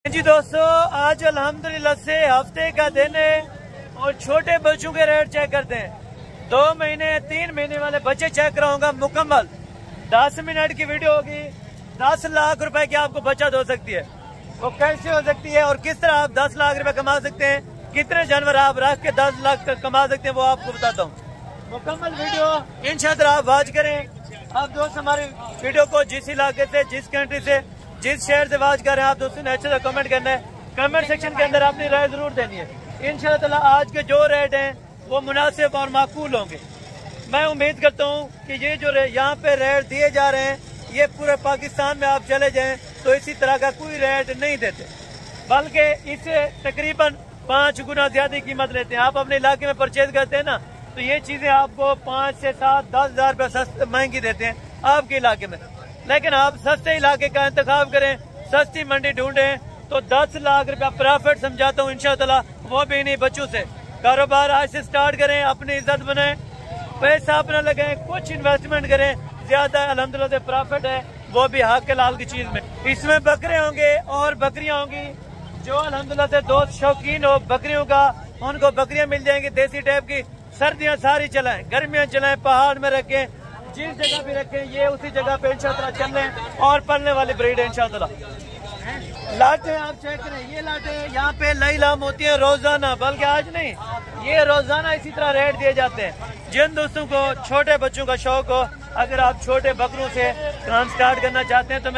जी दोस्तों, आज अल्हम्दुलिल्लाह से हफ्ते का दिन है और छोटे बच्चों के रेट चेक करते हैं। 2 महीने 3 महीने वाले बच्चे चेक कराऊंगा मुकम्मल। 10 मिनट की वीडियो होगी। 10 लाख रुपए की आपको बचत हो सकती है। वो कैसे हो सकती है और किस तरह आप 10 लाख रुपए कमा सकते हैं, कितने जानवर आप रख के 10 लाख कमा सकते हैं, वो आपको बताता हूँ। मुकम्मल वीडियो इंशाअल्लाह आप वॉच करें। आप दोस्त हमारे वीडियो को जिस इलाके से, जिस कंट्री से, जिस शहर से वॉच कर रहे हैं, आप दोस्तों ने अच्छे से कमेंट करना है। कमेंट सेक्शन के अंदर अपनी राय जरूर देनी है। इंशाअल्लाह आज के जो रेट हैं वो मुनासिब और माकूल होंगे। मैं उम्मीद करता हूँ कि ये जो यहाँ पे रेट दिए जा रहे हैं, ये पूरे पाकिस्तान में आप चले जाएं तो इसी तरह का कोई रेट नहीं देते, बल्कि इससे तकरीबन 5 गुना ज्यादा कीमत लेते हैं। आप अपने इलाके में परचेज करते हैं ना, तो ये चीजें आपको 5 से 7 10 हज़ार रुपये महंगी देते हैं आपके इलाके में। लेकिन आप सस्ते इलाके का इंतखाब करें, सस्ती मंडी ढूंढें तो 10 लाख रुपया प्रॉफिट समझाता हूँ इंशाअल्लाह, वो भी इन्हीं बच्चों से। कारोबार आज से स्टार्ट करें, अपनी इज्जत बनाएं, पैसा अपना लगाएं, कुछ इन्वेस्टमेंट करें, ज्यादा अल्हम्दुलिल्लाह से प्रॉफिट है, वो भी हक लाल की चीज में। इसमें बकरे होंगे और बकरियां होंगी। जो अल्हम्दुलिल्लाह से दोस्त शौकीन हो बकरियों का, उनको बकरियां मिल जाएंगी देसी टाइप की। सर्दियां सारी चलाएं, गर्मियां चलाएं, पहाड़ में रखें, जिस जगह भी रखें, ये उसी जगह पे इंशाअल्लाह चल रहे हैं और पलने वाली ब्रीड है इंशाअल्लाह। लाटे आप चेक करें, ये लाटे यहाँ पे लई लाम होती है रोजाना, बल्कि आज नहीं, ये रोजाना इसी तरह रेट दिए जाते हैं। जिन दोस्तों को छोटे बच्चों का शौक हो, अगर आप छोटे बकरों से काम स्टार्ट करना चाहते हैं तो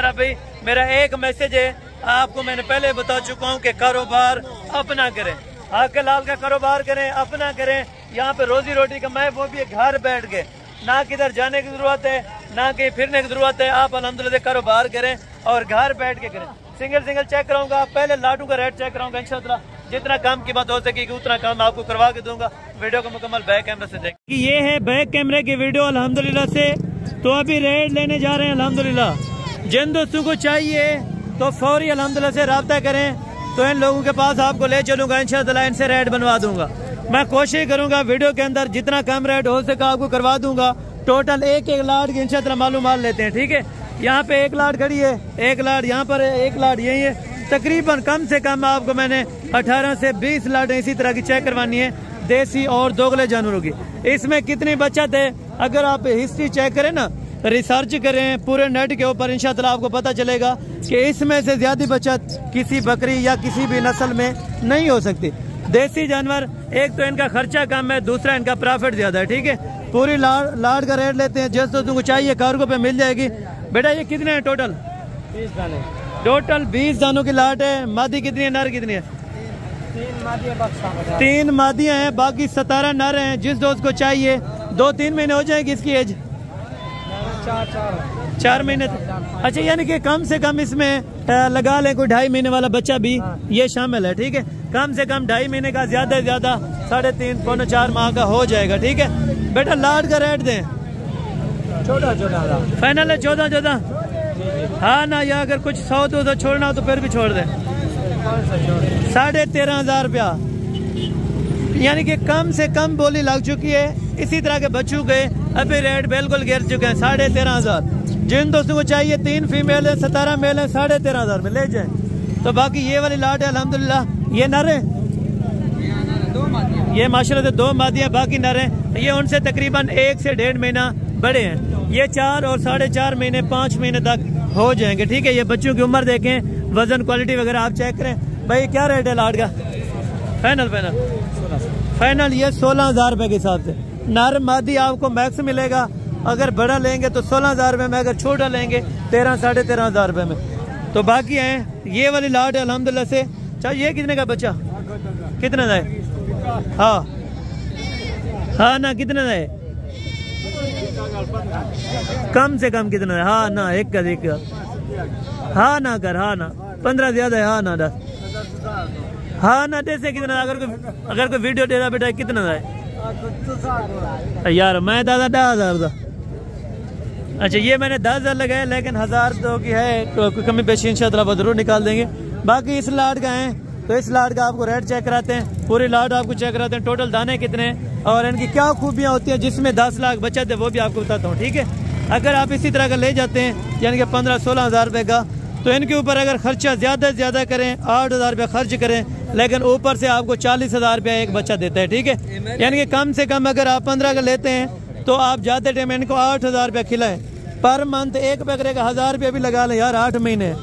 मेरा एक मैसेज है आपको, मैंने पहले बता चुका हूँ कि कारोबार अपना करें, हक लाल का कारोबार करें, अपना करें। यहाँ पे रोजी रोटी कमाए, वो भी घर बैठ के, ना किधर जाने की जरूरत है, ना कहीं फिरने की जरूरत है। आप अल्हम्दुलिल्लाह कारोबार करें और घर बैठ के करें। सिंगल चेक कराऊंगा, पहले लाटू का रेट चेक कराऊंगा इंशाअल्लाह। जितना कम कीमत हो सकेगी उतना कम आपको करवा के दूंगा। वीडियो को मुकम्मल बैक कैमरे से देखें। ये है बैक कैमरे की वीडियो अल्हम्दुलिल्लाह से। तो अभी रेट लेने जा रहे हैं अल्हम्दुलिल्लाह। जिन दोस्तों को चाहिए तो फौरी अल्हम्दुलिल्लाह से रब्ता करें, तो इन लोगों के पास आपको ले चलूंगा इंशाअल्लाह, इनसे रेट बनवा दूंगा। मैं कोशिश करूंगा वीडियो के अंदर जितना कम रेट हो सका आपको करवा दूंगा। टोटल एक लाट की इंशाअल्लाह मालूमात लेते हैं, ठीक है। यहाँ पे 1 लाट खड़ी है, 1 लाट यहाँ पर है, 1 लाट यही है। तकरीबन कम से कम आपको मैंने 18 से 20 लाटें इसी तरह की चेक करवानी है, देसी और दोगले जानवरों की। इसमें कितनी बचत है, अगर आप हिस्ट्री चेक करें ना, रिसर्च करें पूरे नेट के ऊपर, इंशाअल्लाह आपको पता चलेगा कि इसमें से ज्यादा बचत किसी बकरी या किसी भी नस्ल में नहीं हो सकती। देसी जानवर, एक तो इनका खर्चा कम है, दूसरा इनका प्रॉफिट ज्यादा है, ठीक है। पूरी लाट का रेट लेते हैं, जैसे तुमको चाहिए कार्गो पे मिल जाएगी। बेटा ये कितने हैं टोटल? 20 दाने। टोटल 20 दानों की लाट है। मादी कितनी है, नर कितनी है? 3 मादियां हैं, बाकी 17 नर हैं। जिस दोस्त को चाहिए 2-3 महीने हो जाएगी इसकी एज, 4 महीने। अच्छा, यानी कि कम से कम इसमें लगा लें कोई 2.5 महीने वाला बच्चा भी ये शामिल है, ठीक है। कम से कम 2.5 महीने का, ज्यादा से ज्यादा 3.5 पौने 4 माह का हो जाएगा, ठीक है। बेटा लाट का रेट दें, 14 फाइनल है 14। हाँ ना, या अगर कुछ 100-200 छोड़ना हो तो फिर भी छोड़ दें। 13,500 रुपया, यानी कि कम से कम बोली लग चुकी है। इसी तरह के बच्चों के अभी रेट बिल्कुल गिर चुके हैं, 13,500। जिन दोस्तों को चाहिए 3 फीमेल है, 17 मेल है, 13,500 में ले जाएं। तो बाकी ये वाली लाट है अल्हम्दुलिल्लाह, ये नर है, ये माशाल्लाह से 2 मादियां, बाकी नर हैं। ये उनसे तकरीबन 1 से 1.5 महीना बड़े हैं। ये 4 और 4.5 महीने 5 महीने तक हो जाएंगे, ठीक है। ये बच्चों की उम्र देखें, वजन क्वालिटी वगैरह आप चेक करें। भाई क्या रेट है लाट का? फाइनल ये 16,000 रुपए के हिसाब से। नर मादी आपको मैक्स मिलेगा, अगर बड़ा लेंगे तो 16,000 रुपए में, अगर छोटा लेंगे 13-13,500 रुपए में। तो बाकी है ये वाली लाट है अल्हम्दुलिल्लाह से। चाहिए ये कितने का बच्चा, कितने का है? हाँ ना, कितने का है? कम से कम कितना है? हाँ ना, एक का हाँ ना कर, हाँ ना 15 ज्यादा है, हाँ ना 10, हाँ ना जैसे कितना। अगर कोई वीडियो दे रहा बेटा कितना है यार? मैं दादा 10,000 था। अच्छा, ये मैंने 10,000 लगाया, लेकिन 1000 तो की है, तो कोई कमी पेशी इंशाअल्लाह जरूर निकाल देंगे। बाकी इस लाट का है, तो इस लाट का आपको रेट चेक कराते हैं, पूरी लाट आपको चेक कराते हैं, टोटल दाने कितने हैं और इनकी क्या खूबियां होती हैं, जिसमें 10 लाख बचत है वो भी आपको बताता हूँ, ठीक है। अगर आप इसी तरह का ले जाते हैं, यानी कि 15-16 हज़ार रुपए का, तो इनके ऊपर अगर खर्चा ज़्यादा से ज़्यादा करें 8,000 रुपया खर्च करें, लेकिन ऊपर से आपको 40,000 रुपया एक बच्चा देता है, ठीक है। यानी कि कम से कम अगर आप 15 का लेते हैं तो आप जाते टाइम इनको 8,000 रुपया खिलाएं पर मंथ। एक बकरे का 1,000 रुपया भी लगा लें यार, 8 महीने,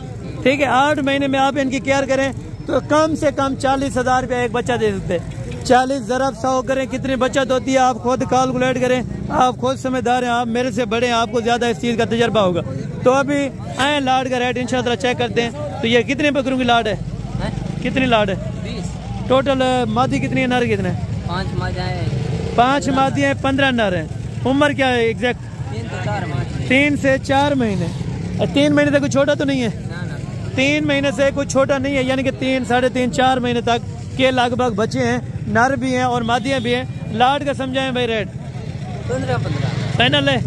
ठीक है। 8 महीने में आप इनकी केयर करें तो कम से कम 40,000 रुपया एक बच्चा दे सकते हैं। 40 ज़रब 100 करें, कितनी बचत होती है आप खुद कैलकुलेट करें, आप खुद समझदार हैं, आप मेरे से बड़े हैं, आपको ज़्यादा इस चीज़ का तजर्बा होगा। तो अभी आए लाड का रेट इंशाल्लाह चेक करते हैं। तो ये कितने बकरों की लाड है? कितनी लाड है? 20 टोटल। मादी कितनी है, नर कितने? 5 मादियाँ, 5 मादियाँ, 15 नर हैं। उम्र क्या है एग्जैक्ट? 3 से 4 महीने। 3 महीने से कुछ छोटा तो नहीं है? 3 महीने से कुछ छोटा नहीं है, यानी कि 3, 3.5, 4 महीने तक के लगभग बच्चे हैं, नर भी हैं और मादियाँ भी हैं। लाड का समझाएं भाई रेट? 15 फाइनल है?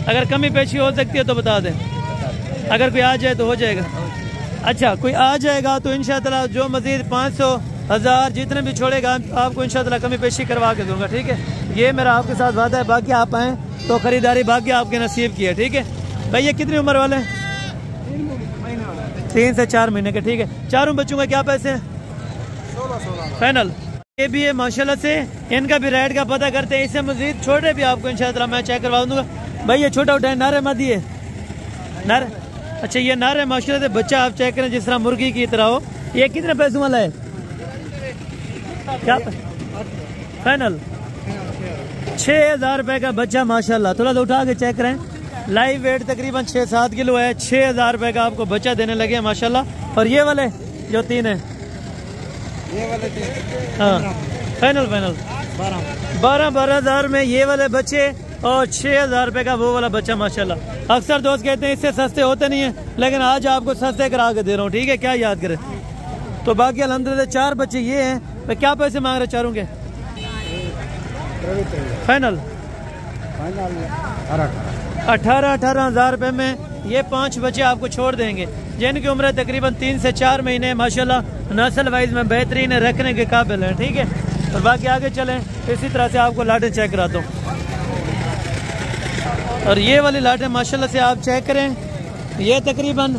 अगर कमी पेशी हो सकती है तो बता दें, अगर कोई आ जाए तो हो जाएगा। अच्छा, कोई आ जाएगा तो इंशाअल्लाह जो मजीद 500, 1000 जितने भी छोड़ेगा आपको इंशाअल्लाह कमी पेशी करवा के दूंगा, ठीक है। ये मेरा आपके साथ वादा है। बाकी आप आएँ तो खरीदारी बाकी आपके नसीब की है, ठीक है भाई। ये कितनी उम्र वाले हैं? 3 से 4 महीने के, ठीक है। चारों बच्चों का क्या पैसे हैं? 16 फाइनल। ये भी है माशाल्लाह से, इनका भी रेट का पता करते हैं। इससे मजीद छोटे भी आपको इंशाअल्लाह मैं चेक करवा दूंगा। भाई ये छोटा उठाए, नर है मादी है? नर। अच्छा ये नर है माशाल्लाह से। बच्चा आप चेक करें जिस तरह मुर्गी की तरह हो। ये कितने पैसों वाला है? क्या फाइनल? 6,000 रुपए का बच्चा माशाल्लाह। थोड़ा सा उठा के चेक करें। लाइव वेट तकरीबन 6-7 किलो है। 6,000 रुपए का आपको बच्चा देने लगे माशाल्लाह। और ये वाले जो 3 है, ये वाले हाँ फाइनल 12,000 में ये वाले बच्चे और 6,000 रुपए का वो वाला बच्चा माशाल्लाह। अक्सर दोस्त कहते हैं इससे सस्ते होते नहीं है, लेकिन आज आपको सस्ते करा के दे रहा हूँ, ठीक है। क्या याद करें तो बाकी अल्हम्दुलिल्लाह 4 बच्चे ये हैं। तो क्या पैसे मांग रहे चारों के? फाइनल 18,000 रुपए में ये 5 बच्चे आपको छोड़ देंगे, जिनकी उम्र तकरीबन 3 से 4 महीने माशाल्लाह। नस्ल वाइज में बेहतरीन है, रखने के काबिल है, ठीक है। और बाकी आगे चलें, इसी तरह से आपको लाटें चेक कराता हूँ। और ये वाली लाटें माशाल्लाह से आप चेक करें, ये तकरीबन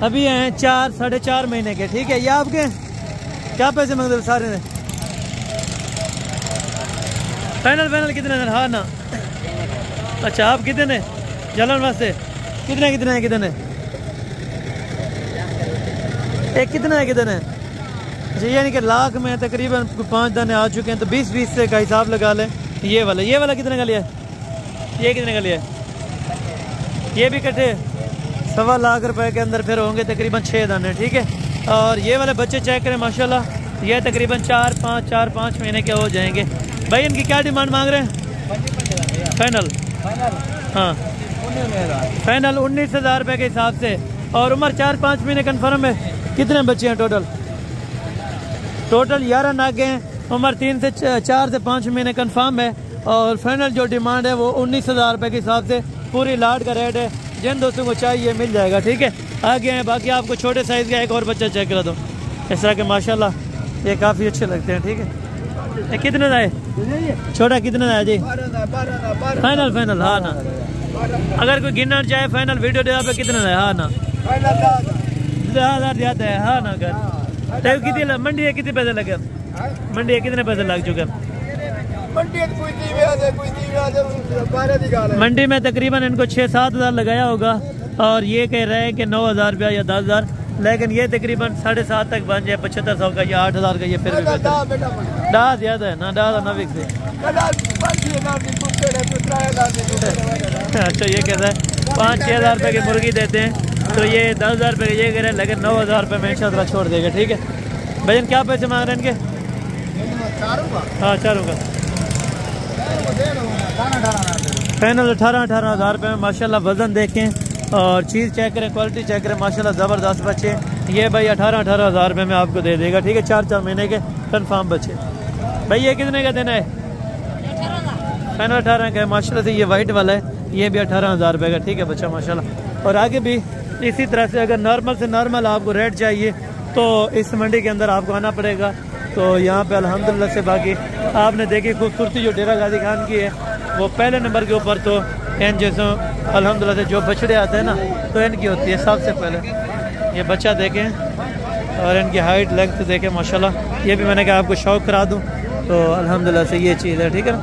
अभी हैं 4, 4.5 महीने के, ठीक है। ये आपके क्या पैसे मांगते हो सारे ने? फाइनल कितने? हाँ ना। अच्छा आप कितने जलन वास्ते? कितने एक कितने अच्छा यानी कि लाख में तकरीबन 5 दाने आ चुके हैं। तो 20-20 से का हिसाब लगा लें। ये वाला कितने का लिया है? ये कितने का लिया है? ये भी कटे 1.25 लाख रुपए के अंदर फिर होंगे तकरीबन 6 दाने, ठीक है। और ये वाले बच्चे चेक करें माशाल्लाह, ये तकरीबन 4-5 महीने के हो जाएंगे। भाई इनकी क्या डिमांड मांग रहे हैं? फाइनल हाँ फाइनल 19,000 रुपये के हिसाब से। और उम्र 4-5 महीने कन्फर्म है। कितने बच्चे हैं टोटल? 11 नागे हैं। उम्र 4 से 5 महीने कन्फर्म है। और फाइनल जो डिमांड है वो 19,000 रुपये के हिसाब से पूरी लाट का रेट है। जिन दोस्तों को चाहिए मिल जाएगा, ठीक है। आगे हैं बाकी आपको छोटे साइज़ का एक और बच्चा चेक करा दो इस तरह के माशाल्लाह। ये काफ़ी अच्छे लगते हैं, ठीक है। ये कितने का है? छोटा कितने का है जी? फाइनल हाँ ना। अगर कोई गिनना चाहे फाइनल वीडियो दे पे कितने का है? हाँ ना 10,000 ज़्यादा है। हाँ ना कर तो कितनी मंडी है? कितने पैसे लगे? मंडी है कितने पैसे लग चुके? मंडी में तकरीबन इनको 6-7 हज़ार लगाया होगा। और ये कह रहे हैं कि 9,000 रुपया या 10,000, लेकिन ये तकरीबन 7.5 तक बन जाए 7500 का या 8,000 का। ये फिर भी डाह ज़्यादा है ना, डाह ना बिक से। अच्छा ये कहता है 5-6 हज़ार रुपये की मुर्गी देते हैं, तो ये 10,000 रुपये ये कह रहे हैं, लेकिन 9,000 रुपये में इंशाअल्लाह छोड़ देगा, ठीक है। भैया क्या पैसे मांग रहे हैं इनके? हाँ चारों का फाइनल 18,000 रुपये में माशाल्लाह। वज़न देखें और चीज़ चेक करें, क्वालिटी चेक करें माशाल्लाह, ज़बरदस्त बच्चे। ये भाई 18,000 रुपये में आपको दे देगा, ठीक है। 4 महीने के कन्फर्म बच्चे। भाई ये कितने का देना है? फाइनल 18 का है माशाल्लाह से। ये वाइट वाला है, ये भी 18,000 रुपये का, ठीक है बच्चा माशाल्लाह। और आगे भी इसी तरह से अगर नॉर्मल से नॉर्मल आपको रेट चाहिए तो इस मंडी के अंदर आपको आना पड़ेगा। तो यहाँ पे अल्हम्दुलिल्लाह से बाकी आपने देखी खूबसूरती जो डेरा गाजी खान की है वो पहले नंबर के ऊपर। तो इन जैसों अल्हम्दुलिल्लाह से जो बछड़े आते हैं ना, तो इनकी होती है सबसे पहले। ये बच्चा देखें और इनकी हाइट लेंथ देखें माशाल्लाह। ये भी मैंने कहा आपको शौक करा दूँ, तो अल्हम्दुलिल्लाह से ये चीज़ है, ठीक है ना।